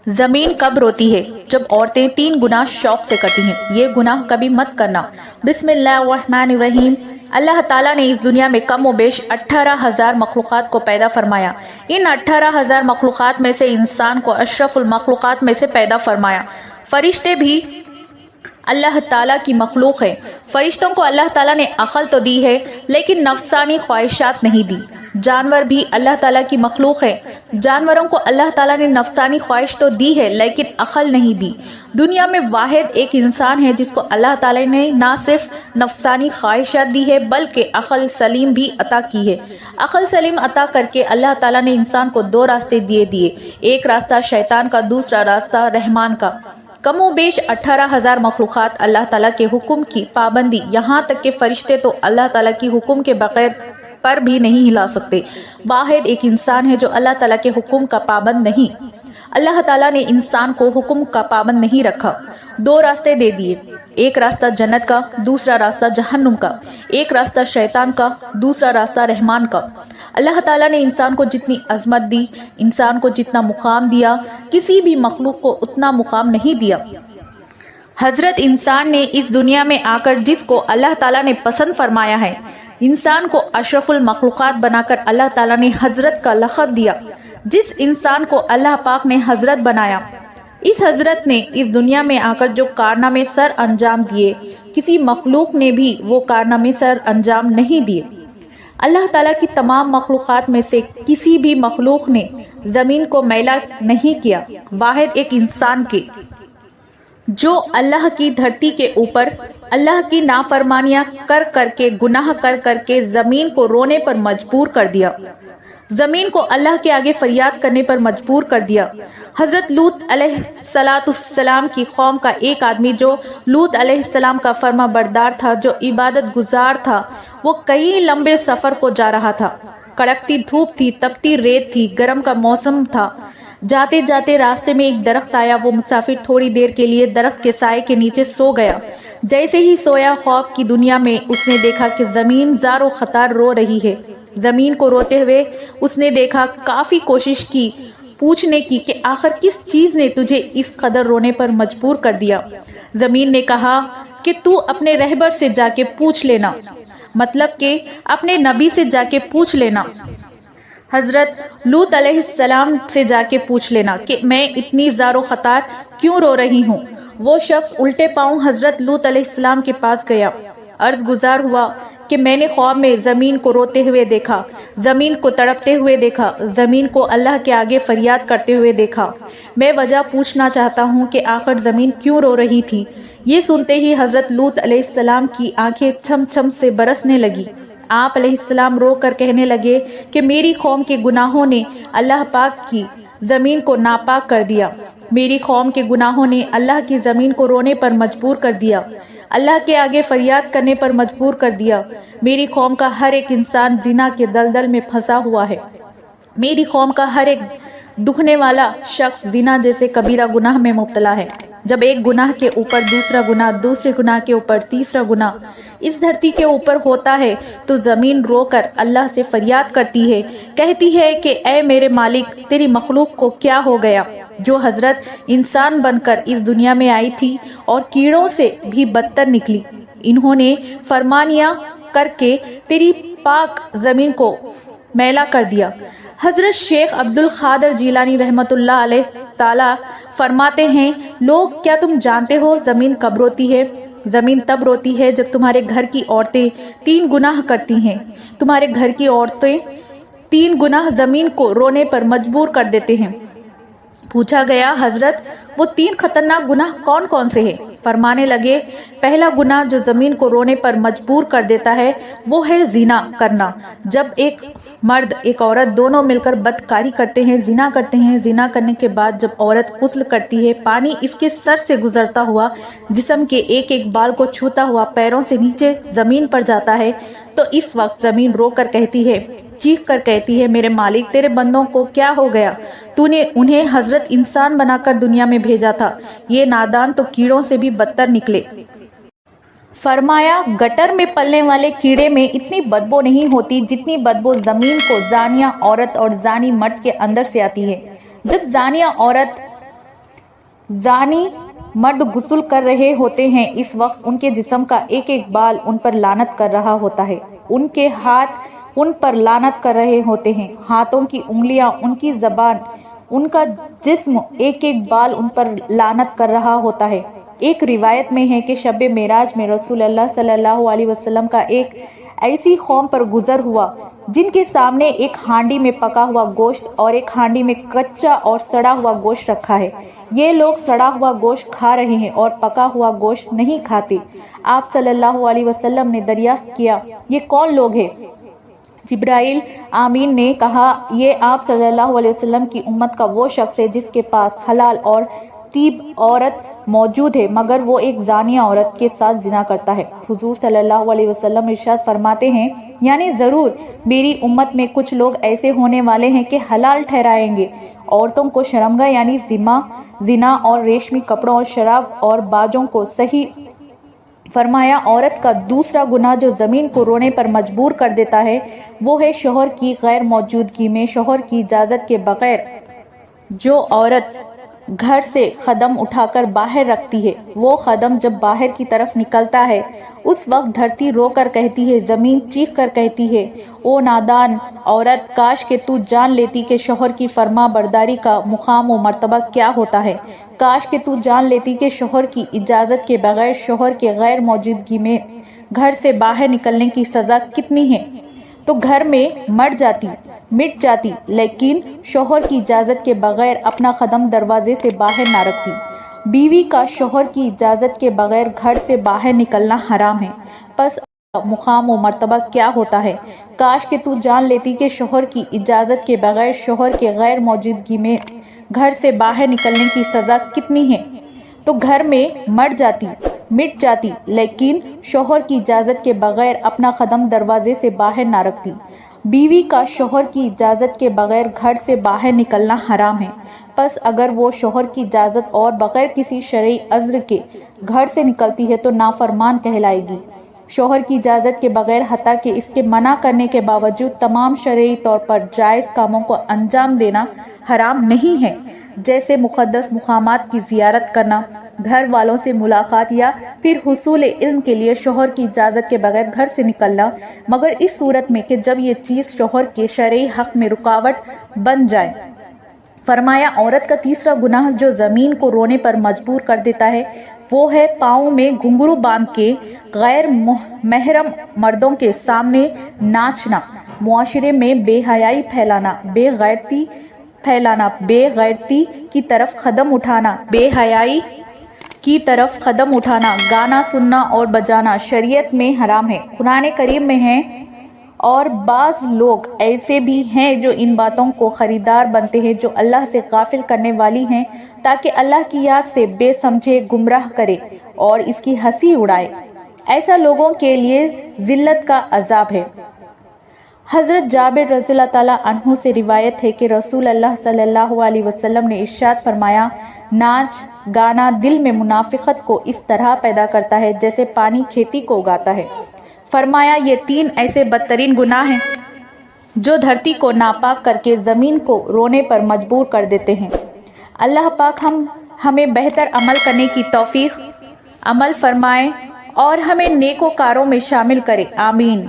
زمین کب روتی ہے؟ جب عورتیں 3 گناہ شوق سے کرتی ہیں۔ یہ گناہ کبھی مت کرنا۔ بسم اللہ الرحمن الرحیم۔ اللہ تعالیٰ نے اس دنیا میں کم و بیش 18,000 مخلوقات کو پیدا فرمایا۔ ان 18,000 مخلوقات میں سے انسان کو اشرف المخلوقات میں سے پیدا فرمایا۔ فرشتے بھی اللہ تعالیٰ کی مخلوق ہے۔ فرشتوں کو اللہ تعالیٰ نے عقل تو دی ہے لیکن نفسانی خواہشات نہیں دی۔ جانور بھی اللہ تعالیٰ کی مخلوق ہے۔ جانوروں کو اللہ تعالیٰ نے نفسانی خواہش تو دی ہے لیکن عقل نہیں دی۔ دنیا میں واحد ایک انسان ہے جس کو اللہ تعالیٰ نے نہ صرف نفسانی خواہشات دی ہے بلکہ عقل سلیم بھی عطا کی ہے۔ عقل سلیم عطا کر کے اللہ تعالیٰ نے انسان کو 2 راستے دیے، ایک راستہ شیطان کا، دوسرا راستہ رحمان کا۔ کم و بیش 18,000 مخلوقات اللہ تعالیٰ کے حکم کی پابندی، یہاں تک کہ فرشتے تو اللہ تعالیٰ کی حکم کے بغیر پر بھی نہیں ہلا سکتے۔ واحد ایک انسان ہے جو اللہ تعالیٰ کے حکم کا پابند نہیں۔ اللہ تعالیٰ نے انسان کو حکم کا پابند نہیں رکھا۔ 2 راستے دے دیے، ایک راستہ جنت کا، دوسرا راستہ جہنم کا، ایک راستہ شیطان کا، دوسرا راستہ رحمان کا۔ اللہ تعالیٰ نے انسان کو جتنی عظمت دی، انسان کو جتنا مقام دیا، کسی بھی مخلوق کو اتنا مقام نہیں دیا۔ حضرت انسان نے اس دنیا میں آ کر جس کو اللہ تعالیٰ نے پسند فرمایا ہے، انسان کو اشرف المخلوقات بنا کر اللہ تعالیٰ نے حضرت کا لقب دیا۔ جس انسان کو اللہ پاک نے حضرت بنایا، اس حضرت نے اس دنیا میں آ کر جو کارنامے سر انجام دیے، کسی مخلوق نے بھی وہ کارنامے سر انجام نہیں دیے۔ اللہ تعالیٰ کی تمام مخلوقات میں سے کسی بھی مخلوق نے زمین کو میلا نہیں کیا، واحد ایک انسان کے، جو اللہ کی دھرتی کے اوپر اللہ کی نافرمانیاں کر کر کے، گناہ کر کر کے زمین کو رونے پر مجبور کر دیا، زمین کو اللہ کے آگے فریاد کرنے پر مجبور کر دیا۔ حضرت لوط علیہ السلام کی قوم کا ایک آدمی جو لوط علیہ السلام کا فرما بردار تھا، جو عبادت گزار تھا، وہ کئی لمبے سفر کو جا رہا تھا۔ کڑکتی دھوپ تھی، تپتی ریت تھی، گرم کا موسم تھا۔ جاتے جاتے راستے میں ایک درخت آیا، وہ مسافر تھوڑی دیر کے لیے درخت کے سائے کے نیچے سو گیا۔ جیسے ہی سویا، خواب کی دنیا میں اس نے دیکھا کہ زمین زار و خطار رو رہی ہے۔ زمین کو روتے ہوئے اس نے دیکھا، کافی کوشش کی پوچھنے کی کہ آخر کس چیز نے تجھے اس قدر رونے پر مجبور کر دیا۔ زمین نے کہا کہ تو اپنے رہبر سے جا کے پوچھ لینا، مطلب کہ اپنے نبی سے جا کے پوچھ لینا، حضرت لوط علیہ السلام سے جا کے پوچھ لینا کہ میں اتنی زار و خطار کیوں رو رہی ہوں۔ وہ شخص الٹے پاؤں حضرت لوط علیہ السلام کے پاس گیا، عرض گزار ہوا کہ میں نے خواب میں زمین کو روتے ہوئے دیکھا، زمین کو تڑپتے ہوئے دیکھا، زمین کو اللہ کے آگے فریاد کرتے ہوئے دیکھا۔ میں وجہ پوچھنا چاہتا ہوں کہ آخر زمین کیوں رو رہی تھی۔ یہ سنتے ہی حضرت لوط علیہ السلام کی آنکھیں چھم چھم سے برسنے لگی۔ آپ علیہ السلام رو کر کہنے لگے کہ میری قوم کے گناہوں نے اللہ پاک کی زمین کو ناپاک کر دیا، میری قوم کے گناہوں نے اللہ کی زمین کو رونے پر مجبور کر دیا، اللہ کے آگے فریاد کرنے پر مجبور کر دیا۔ میری قوم کا ہر ایک انسان زنا کے دلدل میں پھنسا ہوا ہے، میری قوم کا ہر ایک دکھنے والا شخص زنا جیسے کبیرہ گناہ میں مبتلا ہے۔ جب ایک گناہ کے اوپر دوسرا گناہ، دوسرے گناہ کے اوپر تیسرا گناہ اس دھرتی کے اوپر ہوتا ہے تو زمین رو کر اللہ سے فریاد کرتی ہے، کہتی ہے کہ اے میرے مالک، تیری مخلوق کو کیا ہو گیا جو حضرت انسان بن کر اس دنیا میں آئی تھی اور کیڑوں سے بھی بدتر نکلی۔ انہوں نے فرمانیاں کر کے تیری پاک زمین کو میلا کر دیا۔ حضرت شیخ عبد القادر جیلانی رحمۃ اللہ علیہ تعالی فرماتے ہیں، لوگ کیا تم جانتے ہو زمین کب روتی ہے؟ زمین تب روتی ہے جب تمہارے گھر کی عورتیں 3 گناہ کرتی ہیں۔ تمہارے گھر کی عورتیں 3 گناہ زمین کو رونے پر مجبور کر دیتے ہیں۔ پوچھا گیا، حضرت وہ 3 خطرناک گناہ کون کون سے ہیں؟ فرمانے لگے، پہلا گناہ جو زمین کو رونے پر مجبور کر دیتا ہے وہ ہے زنا کرنا۔ جب ایک مرد ایک عورت دونوں مل کر بدکاری کرتے ہیں، زنا کرتے ہیں، زنا کرنے کے بعد جب عورت غسل کرتی ہے، پانی اس کے سر سے گزرتا ہوا جسم کے ایک ایک بال کو چھوتا ہوا پیروں سے نیچے زمین پر جاتا ہے، تو اس وقت زمین رو کر کہتی ہے، چیخ کر کہتی ہے، میرے مالک، تیرے بندوں کو کیا ہو گیا؟ تو نے انہیں حضرت انسان بنا کر دنیا میں بھیجا تھا، یہ نادان تو کیڑوں سے بھی بدتر نکلے۔ فرمایا، گٹر میں پلنے والے کیڑے میں اتنی بدبو نہیں ہوتی جتنی بدبو زمین کو زانیہ عورت اور زانی مرد کے اندر سے آتی ہے۔ جب زانیہ عورت زانی مرد غسل کر رہے ہوتے ہیں، اس وقت ان کے جسم کا ایک ایک بال ان پر لعنت کر رہا ہوتا ہے، ان کے ہاتھ ان پر لعنت کر رہے ہوتے ہیں، ہاتھوں کی انگلیاں، ان کی زبان، ان کا جسم ایک ایک بال ان پر لعنت کر رہا ہوتا ہے۔ ایک روایت میں ہے کہ شب معراج میں رسول اللہ صلی اللہ علیہ وسلم کا ایک ایسی قوم پر گزر ہوا جن کے سامنے ایک ہانڈی میں پکا ہوا گوشت اور ایک ہانڈی میں کچا اور سڑا ہوا گوشت رکھا ہے۔ یہ لوگ سڑا ہوا گوشت کھا رہے ہیں اور پکا ہوا گوشت نہیں کھاتے۔ آپ صلی اللہ علیہ وسلم نے دریافت کیا، یہ کون لوگ ہیں؟ جبرائیل آمین نے کہا، یہ آپ صلی اللہ علیہ وسلم کی امت کا وہ شخص ہے جس کے پاس حلال اور طیب عورت موجود ہے، مگر وہ ایک زانیہ عورت کے ساتھ زنا کرتا ہے۔ حضور صلی اللہ علیہ وسلم ارشاد فرماتے ہیں، یعنی ضرور میری امت میں کچھ لوگ ایسے ہونے والے ہیں کہ حلال ٹھہرائیں گے عورتوں کو شرمگاہ یعنی زنا اور ریشمی کپڑوں اور شراب اور باجوں کو صحیح فرمایا۔ عورت کا دوسرا گناہ جو زمین کو رونے پر مجبور کر دیتا ہے وہ ہے شوہر کی غیر موجودگی میں شوہر کی اجازت کے بغیر جو عورت گھر سے قدم اٹھا کر باہر رکھتی ہے، وہ قدم جب باہر کی طرف نکلتا ہے اس وقت دھرتی رو کر کہتی ہے، زمین چیخ کر کہتی ہے، او نادان عورت، کاش کہ تو جان لیتی کہ شوہر کی فرما برداری کا مقام و مرتبہ کیا ہوتا ہے، کاش کہ تو جان لیتی کہ شوہر کی اجازت کے بغیر شوہر کے غیر موجودگی میں گھر سے باہر نکلنے کی سزا کتنی ہے، تو گھر میں مٹ جاتی لیکن شوہر کی اجازت کے بغیر اپنا قدم دروازے سے باہر نہ رکھتی۔ بیوی کا شوہر کی اجازت کے بغیر گھر سے باہر نکلنا حرام ہے، پس مقام و مرتبہ کیا ہوتا ہے، کاش کہ تو جان لیتی کہ شوہر کی اجازت کے بغیر شوہر کے غیر موجودگی میں گھر سے باہر نکلنے کی سزا کتنی ہے، تو گھر میں مٹ جاتی لیکن شوہر کی اجازت کے بغیر اپنا قدم دروازے سے باہر نہ رکھتی۔ بیوی کا شوہر کی اجازت کے بغیر گھر سے باہر نکلنا حرام ہے، پس اگر وہ شوہر کی اجازت اور بغیر کسی شرعی عذر کے گھر سے نکلتی ہے تو نافرمان کہلائے گی۔ شوہر کی اجازت کے بغیر حتیٰ کہ اس کے منع کرنے کے باوجود تمام شرعی طور پر جائز کاموں کو انجام دینا حرام نہیں ہے، جیسے مقدس مقامات کی زیارت کرنا، گھر والوں سے ملاقات یا پھر حصول علم کے لیے شوہر کی اجازت کے بغیر گھر سے نکلنا، مگر اس صورت میں کہ جب یہ چیز شوہر کے شرعی حق میں رکاوٹ بن جائے۔ فرمایا، عورت کا تیسرا گناہ جو زمین کو رونے پر مجبور کر دیتا ہے وہ ہے پاؤں میں گھنگرو باندھ کے غیر محرم مردوں کے سامنے ناچنا، معاشرے میں بے حیائی پھیلانا، بے غیرتی کی طرف قدم اٹھانا، گانا سننا اور بجانا شریعت میں حرام ہے، قرآن کریم میں ہے، اور بعض لوگ ایسے بھی ہیں جو ان باتوں کو خریدار بنتے ہیں جو اللہ سے غافل کرنے والی ہیں تاکہ اللہ کی یاد سے بے سمجھے گمراہ کرے اور اس کی ہنسی اڑائے، ایسا لوگوں کے لیے ذلت کا عذاب ہے۔ حضرت جابر رضی اللہ تعالیٰ عنہ سے روایت ہے کہ رسول اللہ صلی اللہ علیہ وسلم نے ارشاد فرمایا، ناچ گانا دل میں منافقت کو اس طرح پیدا کرتا ہے جیسے پانی کھیتی کو اگاتا ہے۔ فرمایا، یہ 3 ایسے بدترین گناہ ہیں جو دھرتی کو ناپاک کر کے زمین کو رونے پر مجبور کر دیتے ہیں۔ اللہ پاک ہمیں بہتر عمل کرنے کی توفیق عمل فرمائے اور ہمیں نیکوکاروں میں شامل کرے، آمین۔